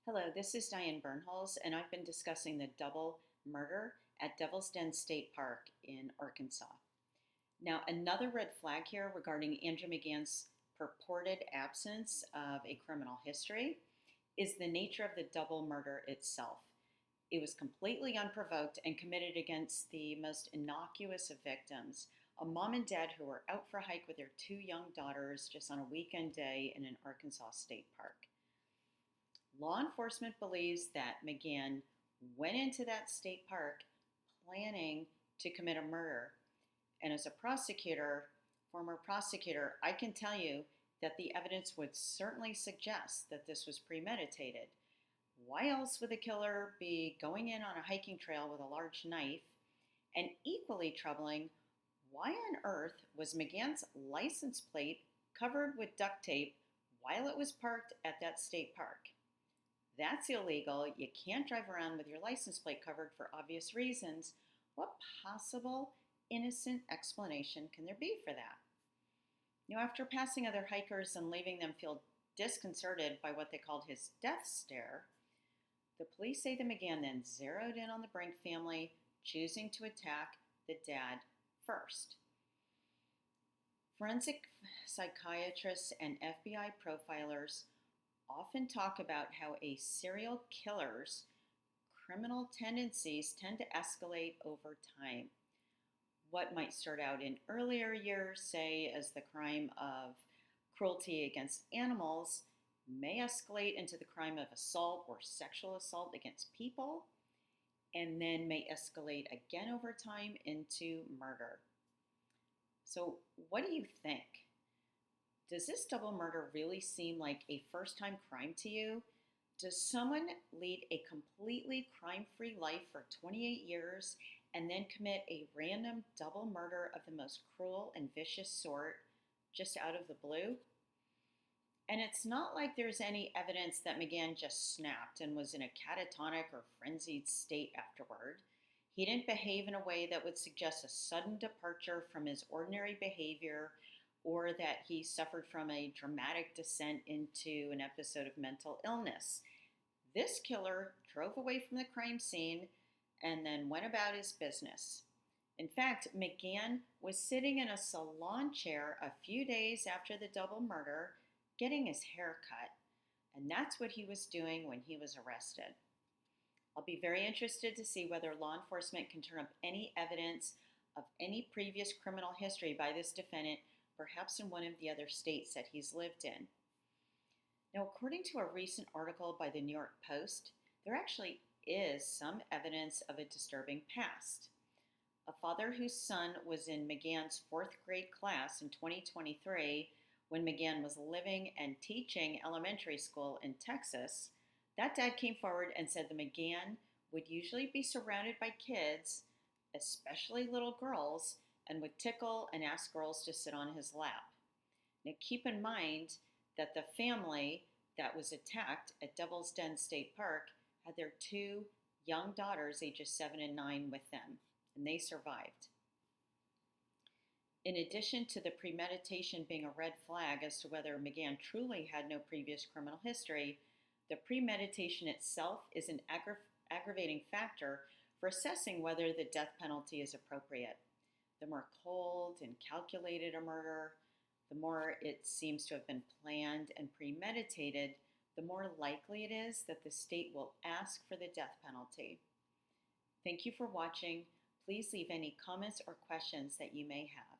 Hello, this is Diane Birnholz, and I've been discussing the double murder at Devil's Den State Park in Arkansas. Now, another red flag here regarding Andrew McGann's purported absence of a criminal history is the nature of the double murder itself. It was completely unprovoked and committed against the most innocuous of victims, a mom and dad who were out for a hike with their two young daughters just on a weekend day in an Arkansas state park. Law enforcement believes that McGann went into that state park planning to commit a murder. And as a former prosecutor, I can tell you that the evidence would certainly suggest that this was premeditated. Why else would the killer be going in on a hiking trail with a large knife? And equally troubling, why on earth was McGann's license plate covered with duct tape while it was parked at that state park? That's illegal. You can't drive around with your license plate covered for obvious reasons. What possible innocent explanation can there be for that? After passing other hikers and leaving them feel disconcerted by what they called his death stare, the police say the McGann then zeroed in on the Brink family, choosing to attack the dad first. Forensic psychiatrists and FBI profilers often talk about how a serial killer's criminal tendencies tend to escalate over time. What might start out in earlier years, say as the crime of cruelty against animals, may escalate into the crime of assault or sexual assault against people, and then may escalate again over time into murder. So, what do you think? Does this double murder really seem like a first-time crime to you? Does someone lead a completely crime-free life for 28 years and then commit a random double murder of the most cruel and vicious sort just out of the blue? And it's not like there's any evidence that McGann just snapped and was in a catatonic or frenzied state afterward. He didn't behave in a way that would suggest a sudden departure from his ordinary behavior or that he suffered from a dramatic descent into an episode of mental illness. This killer drove away from the crime scene and then went about his business. In fact, McGann was sitting in a salon chair a few days after the double murder, getting his hair cut, and that's what he was doing when he was arrested. I'll be very interested to see whether law enforcement can turn up any evidence of any previous criminal history by this defendant, perhaps in one of the other states that he's lived in. Now, according to a recent article by the New York Post, there actually is some evidence of a disturbing past. A father whose son was in McGann's fourth grade class in 2023, when McGann was living and teaching elementary school in Texas, that dad came forward and said the McGann would usually be surrounded by kids, especially little girls, and would tickle and ask girls to sit on his lap. Now keep in mind that the family that was attacked at Devil's Den State Park had their two young daughters, ages 7 and 9, with them, and they survived. In addition to the premeditation being a red flag as to whether McGann truly had no previous criminal history, the premeditation itself is an aggravating factor for assessing whether the death penalty is appropriate. The more cold and calculated a murder, the more it seems to have been planned and premeditated, the more likely it is that the state will ask for the death penalty. Thank you for watching. Please leave any comments or questions that you may have.